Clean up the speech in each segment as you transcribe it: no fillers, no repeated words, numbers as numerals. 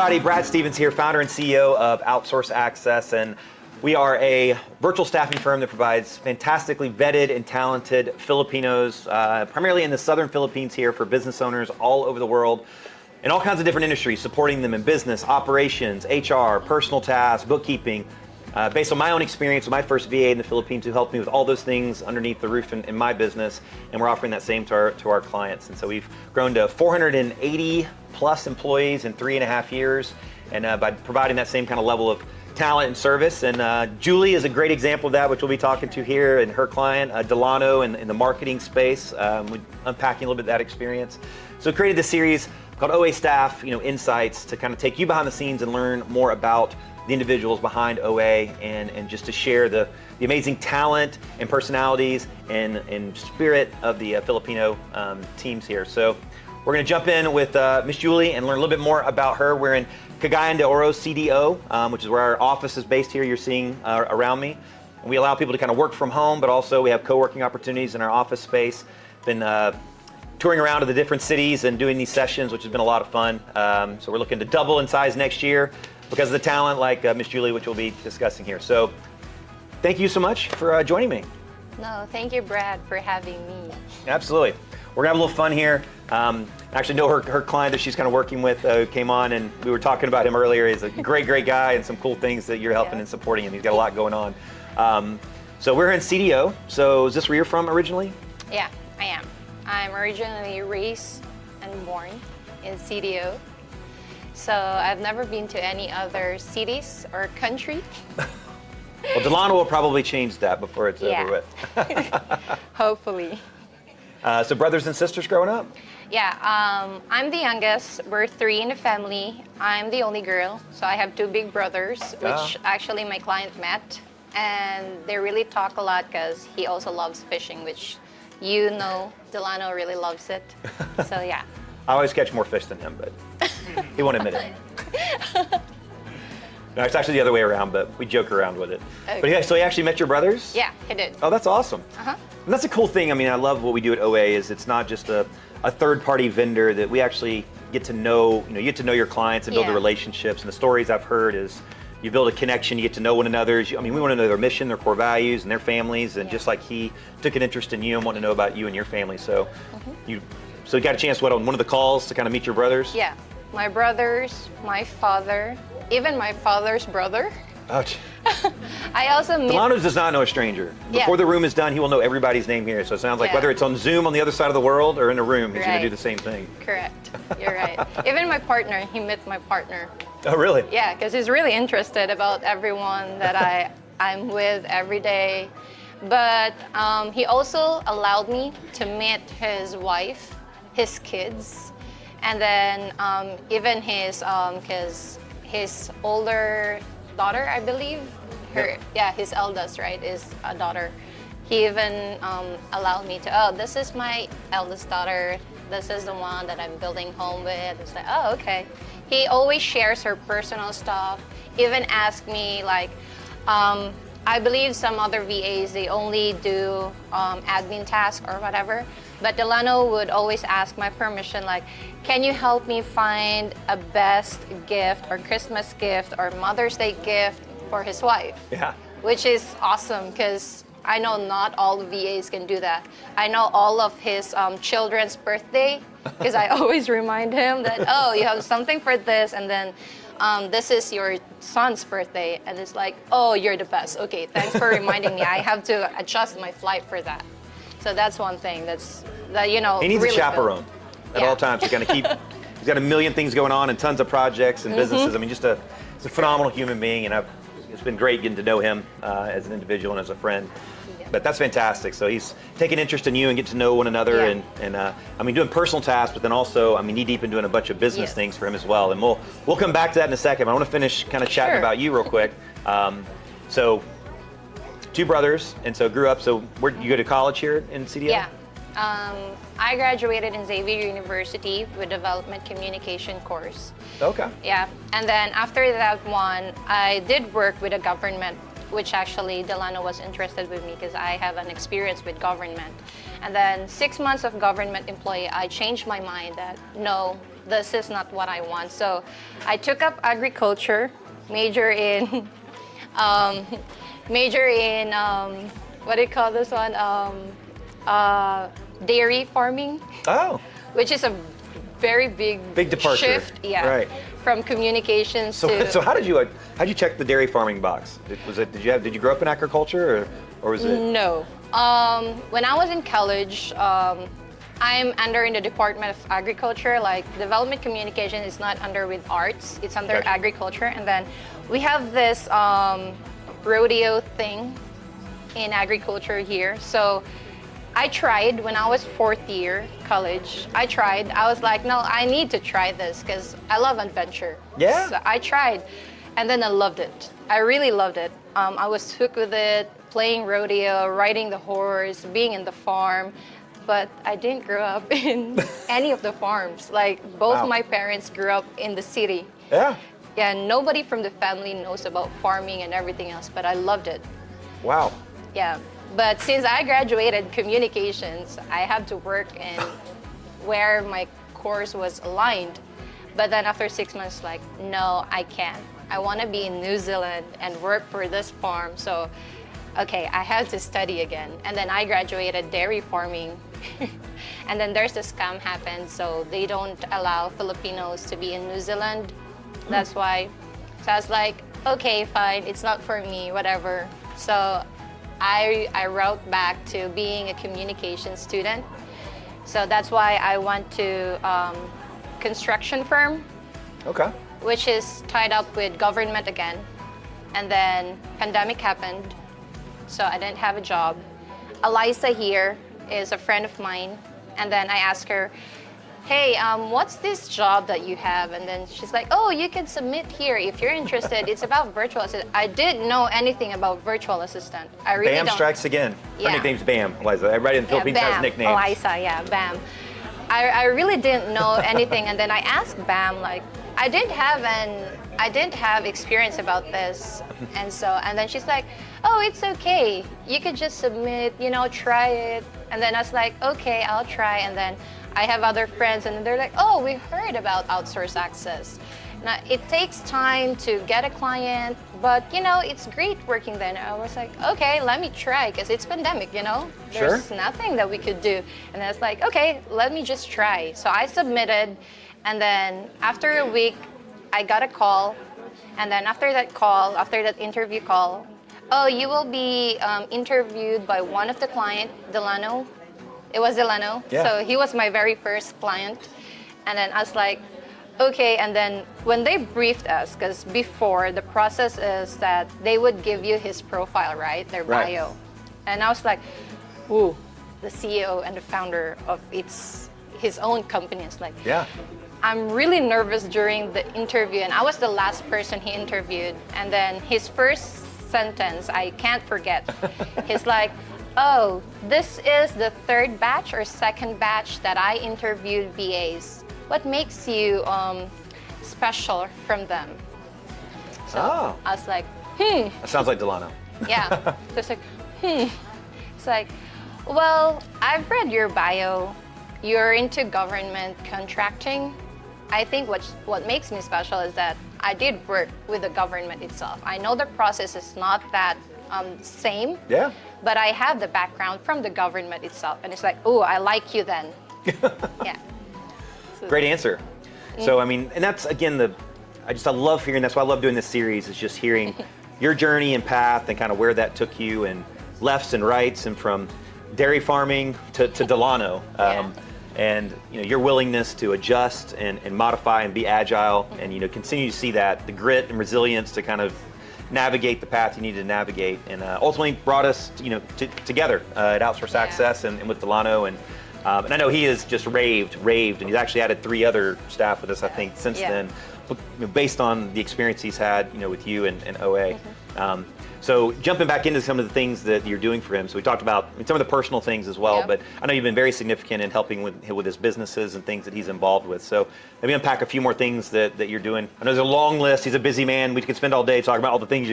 everybody. Brad Stevens here, founder and CEO of Outsource Access, and we are a virtual staffing firm that provides fantastically vetted and talented Filipinos, primarily in the southern Philippines here, for business owners all over the world in all kinds of different industries, supporting them in business, operations, HR, personal tasks, bookkeeping. Based on my own experience with my first VA in the Philippines, who helped me with all those things underneath the roof in my business, and we're offering that same to our clients. And so we've grown to 480 plus employees in 3.5 years, and by providing that same kind of level of talent and service. And Julie is a great example of that, which we'll be talking to here, and her client, Delano, in the marketing space. We're unpacking a little bit of that experience. So we created this series called OA Staff, Insights, to kind of take you behind the scenes and learn more about the individuals behind OA, and just to share the amazing talent and personalities and spirit of the Filipino teams here. So we're going to jump in with Miss Julie and learn a little bit more about her. We're in Cagayan de Oro, CDO, which is where our office is based here, you're seeing around me. And we allow people to kind of work from home, but also we have co-working opportunities in our office space. Been touring around to the different cities and doing these sessions, which has been a lot of fun. So we're looking to double in size next year because of the talent like Miss Julie, which we'll be discussing here. So thank you so much for joining me. No, thank you, Brad, for having me. Absolutely. We're gonna have a little fun here. I actually know her client that she's kind of working with came on, and we were talking about him earlier. He's a great guy, and some cool things that you're helping and supporting him. He's got a lot going on. So we're in CDO. So is this where you're from originally? Yeah, I am. I'm originally raised and born in CDO. So I've never been to any other cities or country. Well, Delano will probably change that before it's over with. Hopefully. So brothers and sisters growing up? Yeah, I'm the youngest. We're 3 in the family. I'm the only girl, so I have 2 big brothers, which actually my client met. And they really talk a lot because he also loves fishing, which Delano really loves it. So yeah. I always catch more fish than him, but he won't admit it. No, it's actually the other way around, but we joke around with it. Okay. But yeah, so he actually met your brothers? Yeah, he did. Oh, that's awesome. And that's a cool thing. I mean, I love what we do at OA is it's not just a third-party vendor, that we actually get to know, you get to know your clients and build the relationships. And the stories I've heard is you build a connection, you get to know one another. I mean, we want to know their mission, their core values, and their families. And just like he took an interest in you and wanted to know about you and your family. So So you got a chance, on one of the calls to kind of meet your brothers? Yeah, my brothers, my father, even my father's brother. Ouch. I also meet... Delano does not know a stranger. Before the room is done, he will know everybody's name here. So it sounds like whether it's on Zoom on the other side of the world or in a room, he's going to do the same thing. Correct. You're right. Even my partner, he met my partner. Oh, really? Yeah, because he's really interested about everyone that I'm with every day. But he also allowed me to meet his wife, his kids, and then even his older daughter, I believe. His eldest, right, is a daughter. He even allowed me to, this is my eldest daughter. This is the one that I'm building home with. It's like, oh, okay. He always shares her personal stuff. Even ask me like, I believe some other VAs, they only do admin tasks or whatever. But Delano would always ask my permission, like, can you help me find a best gift or Christmas gift or Mother's Day gift for his wife? Yeah. Which is awesome because I know not all VAs can do that. I know all of his children's birthday because I always remind him that, oh, you have something for this, and then this is your son's birthday, and it's like, oh, you're the best. Okay, thanks for reminding me. I have to adjust my flight for that. So that's one thing He needs really a chaperone at all times to kind of keep. He's got a million things going on and tons of projects and businesses. I mean, he's a phenomenal human being, and it's been great getting to know him as an individual and as a friend. But that's fantastic. So he's taking interest in you and get to know one another, and I mean, doing personal tasks, but then also, I mean, knee deep in doing a bunch of business things for him as well. And we'll come back to that in a second. I want to finish kind of chatting about you real quick. So 2 brothers, and so grew up. So where you go to college here in CDO? Yeah. I graduated in Xavier University with Development Communication course. Okay. Yeah, and then after that one, I did work with a government, which actually Delano was interested with me because I have an experience with government. And then 6 months of government employee, I changed my mind that no, this is not what I want. So I took up agriculture, major in, um, major in, what do you call this one? Dairy farming, Oh, which is a very big departure. shift, yeah, Right. from communications to. So how'd you check the dairy farming box? Did you grow up in agriculture or was it? No. When I was in college, I'm under in the Department of Agriculture. Like development communication is not under with arts; it's under Gotcha. agriculture. And then we have this rodeo thing in agriculture here. So I tried when I was fourth year college. I tried. I was like, no, I need to try this because I love adventure. Yeah. So I tried, and then I loved it. I really loved it. I was hooked with it, playing rodeo, riding the horse, being in the farm. But I didn't grow up in any of the farms. Like both Wow. my parents grew up in the city. Yeah. Yeah, nobody from the family knows about farming and everything else, but I loved it. Wow. Yeah, but since I graduated communications, I had to work in where my course was aligned. But then after 6 months, like, no, I can't. I want to be in New Zealand and work for this farm. So, okay, I had to study again. And then I graduated dairy farming. And then there's the scam happened, so they don't allow Filipinos to be in New Zealand. That's why. So I was like, okay, fine, it's not for me, whatever. So I wrote back to being a communication student. So that's why I went to construction firm, Okay. which is tied up with government again. And then pandemic happened, so I didn't have a job. Eliza here is a friend of mine, and then I asked her, hey, what's this job that you have? And then she's like, oh, you can submit here if you're interested. It's about virtual assistant. I didn't know anything about virtual assistant. I really Bam don't. strikes again. Her Yeah. nickname's Bam, Eliza. Everybody in the Philippines has Bam. nicknames. Eliza, yeah, Bam. I really didn't know anything, and then I asked Bam, like, I didn't have experience about this, and then she's like, oh, it's okay. You could just submit, try it. And then I was like, okay, I'll try. And then I have other friends, and they're like, oh, we heard about Outsource Access. Now, it takes time to get a client, but it's great working then. I was like, okay, let me try, because it's pandemic, There's nothing that we could do. And I was like, okay, let me just try. So I submitted, and then after a week, I got a call. And then after that interview call, oh, you will be interviewed by one of the client, Delano. It was Delano. Yeah. So he was my very first client. And then I was like, okay. And then when they briefed us, because before the process is that they would give you his profile, right? Their Right. bio. And I was like, ooh, the CEO and the founder of his own company is like, Yeah. I'm really nervous during the interview, and I was the last person he interviewed. And then his first sentence, I can't forget. He's like, oh, this is the third batch or second batch that I interviewed VAs. What makes you special from them? So Oh. I was like, That sounds like Delano. yeah. Just like, It's like, well, I've read your bio. You're into government contracting. I think what makes me special is that I did work with the government itself. I know the process is not that same, Yeah. but I have the background from the government itself. And it's like, oh, I like you then. Yeah. So- Great answer. So, I mean, and that's, again, I love hearing, that's why I love doing this series, is just hearing your journey and path and kind of where that took you, and lefts and rights, and from dairy farming to Delano. Yeah. And your willingness to adjust and modify and be agile, and continue to see that, the grit and resilience to kind of navigate the path you need to navigate, and ultimately brought us together at Outsource Yeah. Access and with Delano, and I know he has just raved, and he's actually added 3 other staff with us, I think, since Yeah. then, based on the experience he's had with you and OA. So jumping back into some of the things that you're doing for him, so we talked about some of the personal things as well, Yeah. but I know you've been very significant in helping with his businesses and things that he's involved with. So maybe unpack a few more things that you're doing. I know there's a long list. He's a busy man. We could spend all day talking about all the things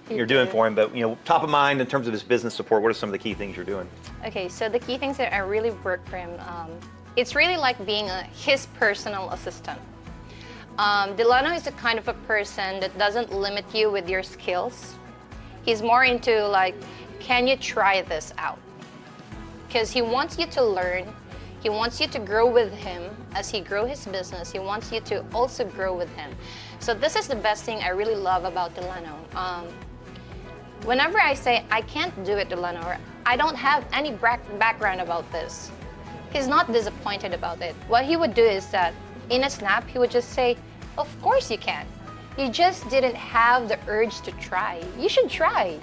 you're doing for him, but top of mind in terms of his business support, what are some of the key things you're doing? Okay, so the key things that I really work for him, it's really like being his personal assistant. Delano is the kind of a person that doesn't limit you with your skills. He's more into like, can you try this out? Because he wants you to learn. He wants you to grow with him as he grows his business. He wants you to also grow with him. So this is the best thing I really love about Delano. Whenever I say, I can't do it, Delano, or I don't have any background about this, he's not disappointed about it. What he would do is that in a snap, he would just say, of course you can. You just didn't have the urge to try. You should try.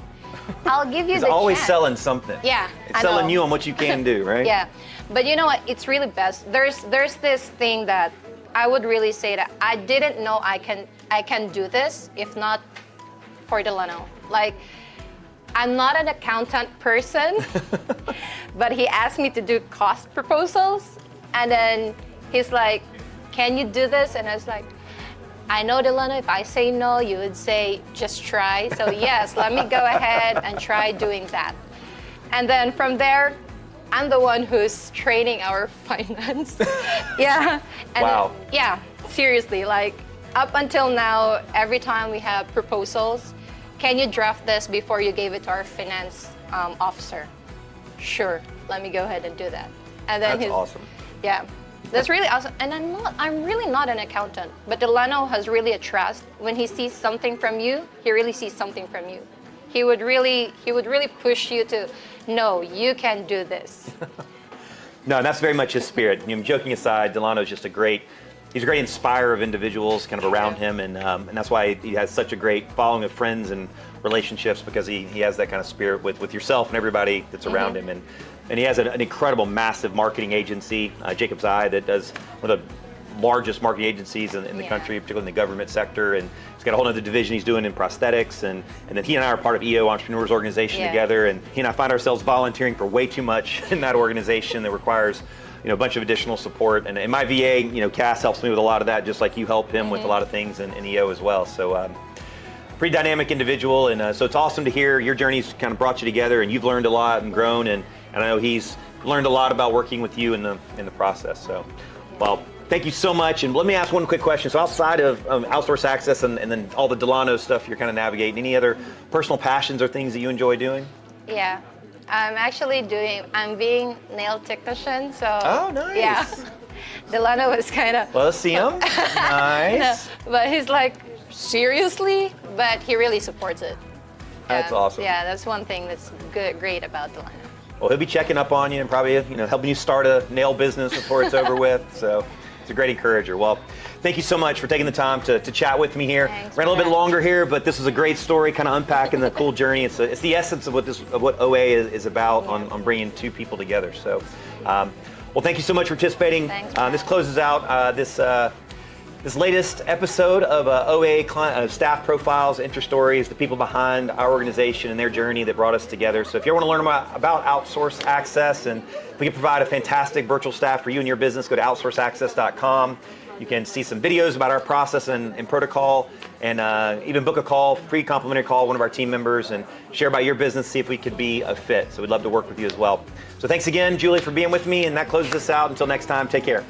I'll give you He's the always chance. selling something. Yeah, It's I selling know. you on what you can do, right? Yeah, but you know what? It's really best. There's this thing that I would really say that I didn't know I can do this if not for Delano. Like, I'm not an accountant person, but he asked me to do cost proposals, and then he's like, "Can you do this?" And I was like, I know, Delano, if I say no, you would say, just try. So yes, let me go ahead and try doing that. And then from there, I'm the one who's training our finance. Yeah. And Wow. yeah, seriously, like up until now, every time we have proposals, can you draft this before you gave it to our finance officer? Sure, let me go ahead and do that. And then That's awesome. Yeah. That's really awesome. And I'm really not an accountant, but Delano has really a trust. When he sees something from you, he really sees something from you. He would really push you to, no, you can do this. No, that's very much his spirit. You know, joking aside, Delano's just he's a great inspirer of individuals kind of around him, and that's why he has such a great following of friends and relationships, because he has that kind of spirit with yourself and everybody that's around him. And he has an incredible, massive marketing agency, Jacob's Eye, that does one of the largest marketing agencies in the country, particularly in the government sector. And he's got a whole other division he's doing in prosthetics. And then he and I are part of EO Entrepreneurs Organization together. And he and I find ourselves volunteering for way too much in that organization that requires a bunch of additional support. And in my VA, Cass helps me with a lot of that, just like you help him with a lot of things in EO as well. So pretty dynamic individual. And so it's awesome to hear your journey's kind of brought you together, and you've learned a lot and grown. And I know he's learned a lot about working with you in the process. So, well, thank you so much. And let me ask one quick question. So outside of Outsource Access and then all the Delano stuff you're kind of navigating, any other personal passions or things that you enjoy doing? Yeah. I'm being nail technician, so. Oh, nice. Yeah. Delano was kind of. Well, let's see him. Nice. No, but he's like, seriously? But he really supports it. That's awesome. Yeah, that's one thing that's great about Delano. Well, he'll be checking up on you and probably helping you start a nail business before it's over with. So it's a great encourager. Well, thank you so much for taking the time to chat with me here. Thanks Ran a little for bit longer here, but this was a great story, kind of unpacking the cool journey. It's the essence of what OA is about on bringing two people together. So, well, thank you so much for participating. Thanks. This closes out this latest episode of OA staff profiles, stories, the people behind our organization and their journey that brought us together. So if you want to learn about Outsource Access, and we can provide a fantastic virtual staff for you and your business, go to outsourceaccess.com. You can see some videos about our process and protocol, and even book a call, free complimentary call, one of our team members, and share about your business, see if we could be a fit. So we'd love to work with you as well. So thanks again, Julie, for being with me, and that closes us out. Until next time, take care.